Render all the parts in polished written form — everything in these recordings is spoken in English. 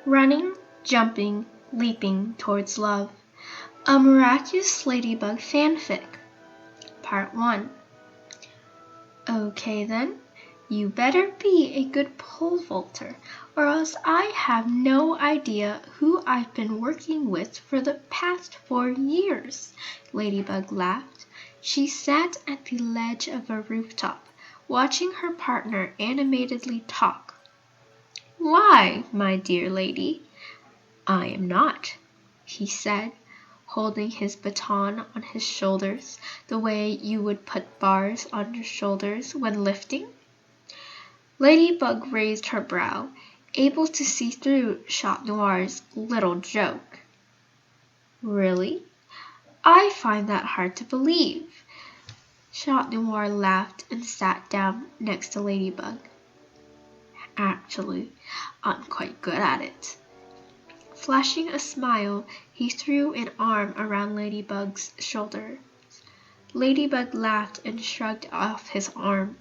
Running, jumping, leaping towards love. A Miraculous Ladybug fanfic. Part 1. Okay then, you better be a good pole vaulter, or else I have no idea who I've been working with for the past 4 years, Ladybug laughed. She sat at the ledge of a rooftop, watching her partner animatedly talk. Why, my dear lady? I am not, he said, holding his baton on his shoulders the way you would put bars on your shoulders when lifting. Ladybug raised her brow, able to see through Chat Noir's little joke. Really? I find that hard to believe. Chat Noir laughed and sat down next to Ladybug. Actually, I'm quite good at it. Flashing a smile, he threw an arm around Ladybug's shoulder. Ladybug laughed and shrugged off his arm.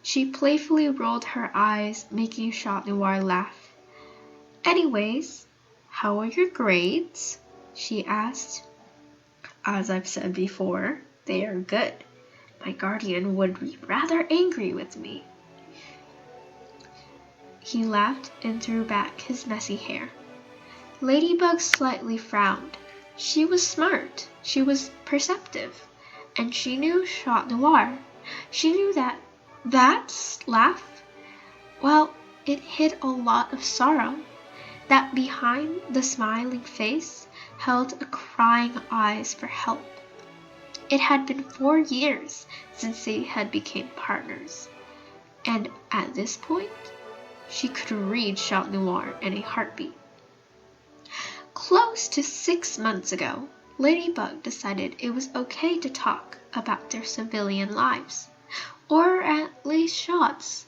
She playfully rolled her eyes, making Chat Noir laugh. Anyways, how are your grades? She asked. As I've said before, they are good. My guardian would be rather angry with me. He laughed and threw back his messy hair. Ladybug slightly frowned. She was smart, she was perceptive, and she knew Chat Noir. She knew that laugh, well, it hid a lot of sorrow, that behind the smiling face held a crying eyes for help. It had been 4 years since they had become partners, and at this point, she could read Chat Noir in a heartbeat. Close to 6 months ago, Ladybug decided it was okay to talk about their civilian lives, or at least Chat's.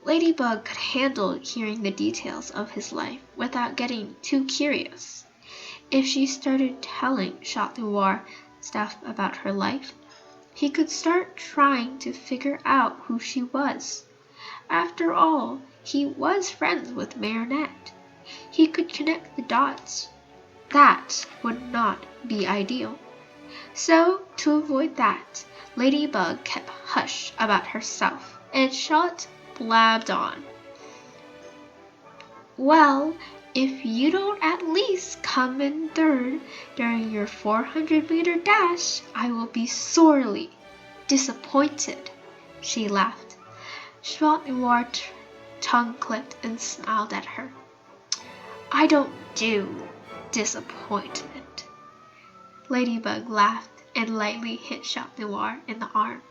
Ladybug could handle hearing the details of his life without getting too curious. If she started telling Chat Noir stuff about her life, he could start trying to figure out who she was. After all, he was friends with Marinette. He could connect the dots. That would not be ideal. So, to avoid that, Ladybug kept hush about herself, and Chat blabbed on. Well, if you don't at least come in third during your 400-meter dash, I will be sorely disappointed, she laughed. Chat Noir tongue-clicked and smiled at her. I don't do disappointment. Ladybug laughed and lightly hit Chat Noir in the arm.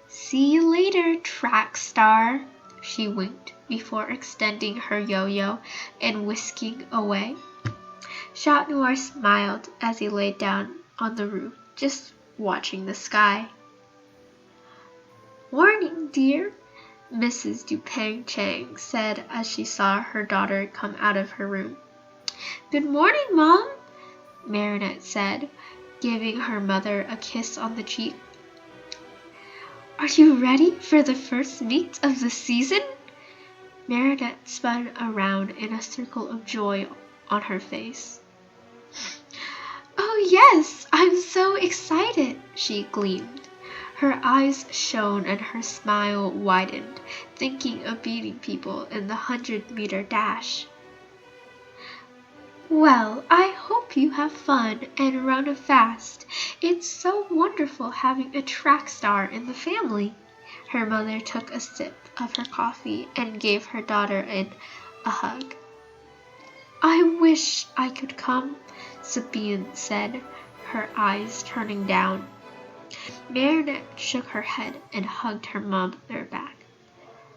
See you later, track star, she winked before extending her yo-yo and whisking away. Chat Noir smiled as he laid down on the roof, just watching the sky. Morning, dear, Mrs. Dupin-Chang said as she saw her daughter come out of her room. Good morning, Mom, Marinette said, giving her mother a kiss on the cheek. Are you ready for the first meet of the season? Marinette spun around in a circle of joy on her face. Oh yes, I'm so excited, she gleamed. Her eyes shone and her smile widened, thinking of beating people in the 100-meter dash. Well, I hope you have fun and run fast. It's so wonderful having a track star in the family. Her mother took a sip of her coffee and gave her daughter a hug. I wish I could come, Sabine said, her eyes turning down. Marinette shook her head and hugged her mother back.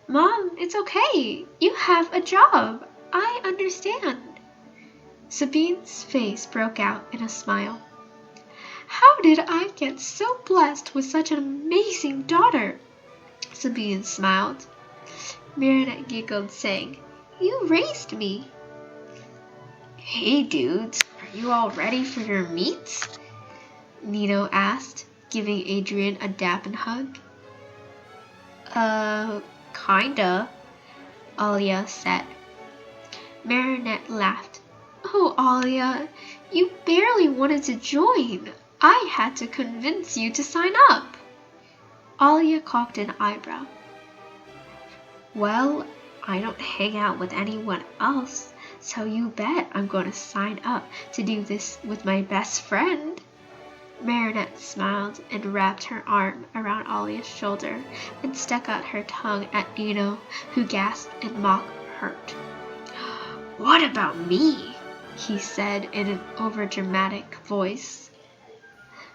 Mom, it's okay. You have a job. I understand. Sabine's face broke out in a smile. How did I get so blessed with such an amazing daughter? Sabine smiled. Marinette giggled, saying, You raised me. Hey dudes, are you all ready for your meets? Nino asked, giving Adrian a dap and hug. Kinda, Alia said. Marinette laughed. Oh, Alia, you barely wanted to join. I had to convince you to sign up. Alia cocked an eyebrow. Well, I don't hang out with anyone else, so you bet I'm going to sign up to do this with my best friend. Marinette smiled and wrapped her arm around Alia's shoulder and stuck out her tongue at Nino, who gasped in mock hurt. What about me? He said in an overdramatic voice.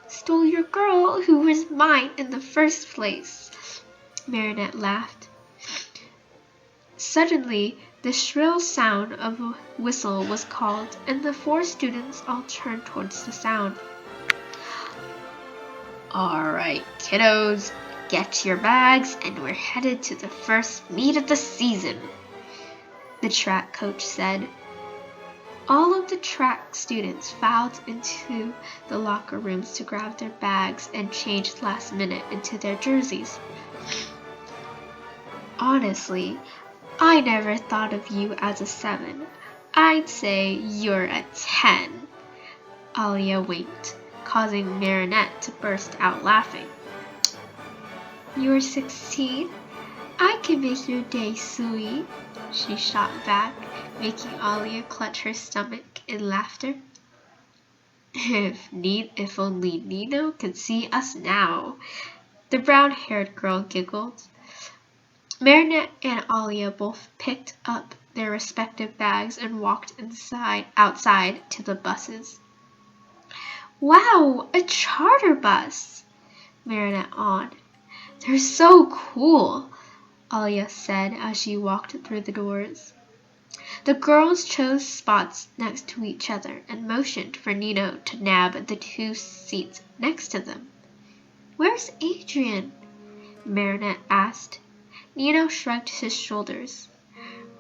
Stole your girl who was mine in the first place. Marinette laughed. Suddenly, the shrill sound of a whistle was called, and the 4 students all turned towards the sound. All right, kiddos, get your bags, and we're headed to the first meet of the season, the track coach said. All of the track students filed into the locker rooms to grab their bags and changed last minute into their jerseys. Honestly, I never thought of you as a 7. I'd say you're a 10. Alia winked, causing Marinette to burst out laughing. You're 16? I can make your day, Sui, she shot back, making Alia clutch her stomach in laughter. If only Nino could see us now, the brown-haired girl giggled. Marinette and Alia both picked up their respective bags and walked outside to the buses. Wow, a charter bus! Marinette awed. They're so cool, Alia said as she walked through the doors. The girls chose spots next to each other and motioned for Nino to nab the 2 seats next to them. Where's Adrian? Marinette asked. Nino shrugged his shoulders.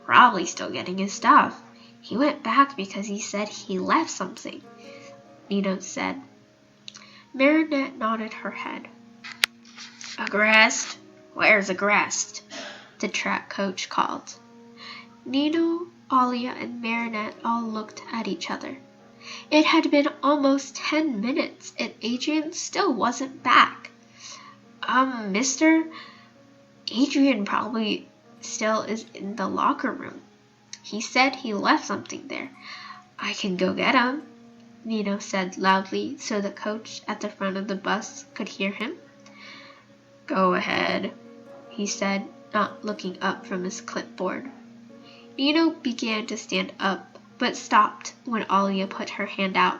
Probably still getting his stuff. He went back because he said he left something, Nino said. Marinette nodded her head. Agrest? Where's Agrest? The track coach called. Nino, Alia, and Marinette all looked at each other. It had been almost 10 minutes and Adrian still wasn't back. Mister? Adrian probably still is in the locker room. He said he left something there. I can go get him, Nino said loudly so the coach at the front of the bus could hear him. Go ahead, he said, not looking up from his clipboard. Nino began to stand up, but stopped when Alia put her hand out.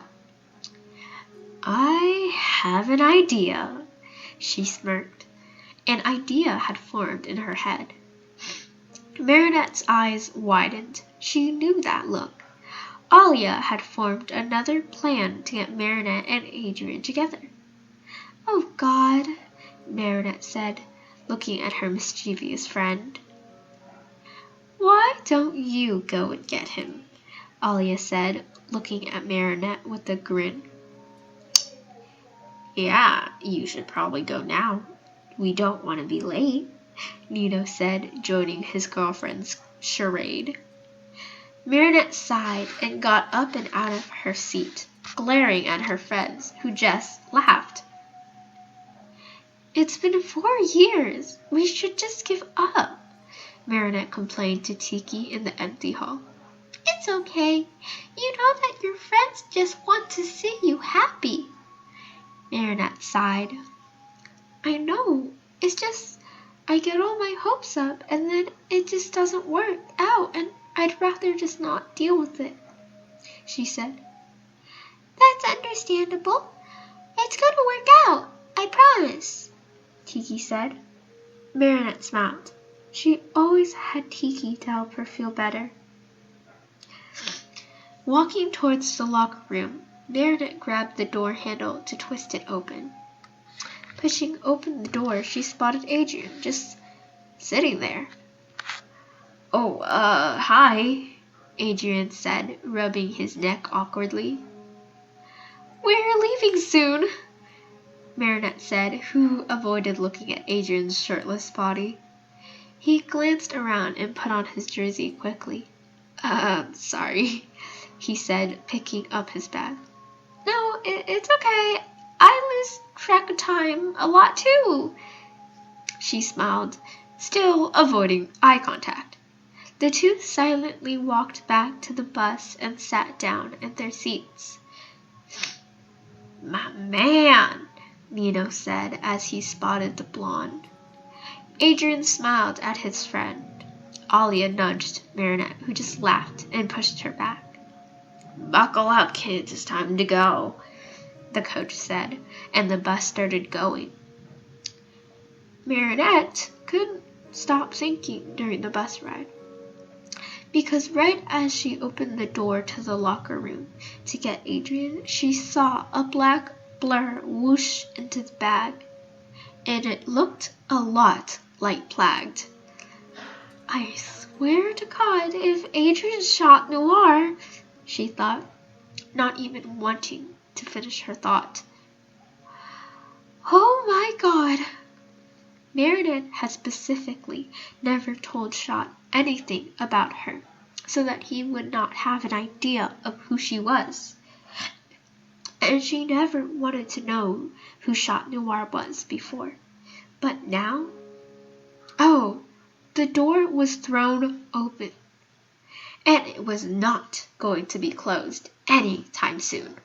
I have an idea, she smirked. An idea had formed in her head. Marinette's eyes widened. She knew that look. Alia had formed another plan to get Marinette and Adrian together. Oh, God, Marinette said, looking at her mischievous friend. Why don't you go and get him? Alia said, looking at Marinette with a grin. Yeah, you should probably go now. We don't want to be late, Nino said, joining his girlfriend's charade. Marinette sighed and got up and out of her seat, glaring at her friends, who just laughed. It's been 4 years. We should just give up, Marinette complained to Tiki in the empty hall. It's okay. You know that your friends just want to see you happy. Marinette sighed. I know. It's just I get all my hopes up and then it just doesn't work out and I'd rather just not deal with it, she said. That's understandable. It's gonna work out, I promise, Tiki said. Marinette smiled. She always had Tiki to help her feel better. Walking towards the locker room, Marinette grabbed the door handle to twist it open. Pushing open the door, she spotted Adrian just sitting there. Oh, hi, Adrian said, rubbing his neck awkwardly. We're leaving soon, Marinette said, who avoided looking at Adrian's shirtless body. He glanced around and put on his jersey quickly. Sorry, he said, picking up his bag. No, it's okay. I lose track of time a lot too. She smiled, still avoiding eye contact. The two silently walked back to the bus and sat down in their seats. My man, Nino said as he spotted the blonde. Adrian smiled at his friend. Alia nudged Marinette, who just laughed and pushed her back. Buckle up, kids, it's time to go, the coach said, and the bus started going. Marinette couldn't stop thinking during the bus ride, because right as she opened the door to the locker room to get Adrian, she saw a black blur whoosh into the bag, and it looked a lot like Plagued. I swear to God, if Adrian shot Noir, she thought, not even wanting to finish her thought. Oh my God! Meredith had specifically never told Shot anything about her, so that he would not have an idea of who she was. And she never wanted to know who Shot Noir was before. But now? Oh, the door was thrown open, and it was not going to be closed any time soon.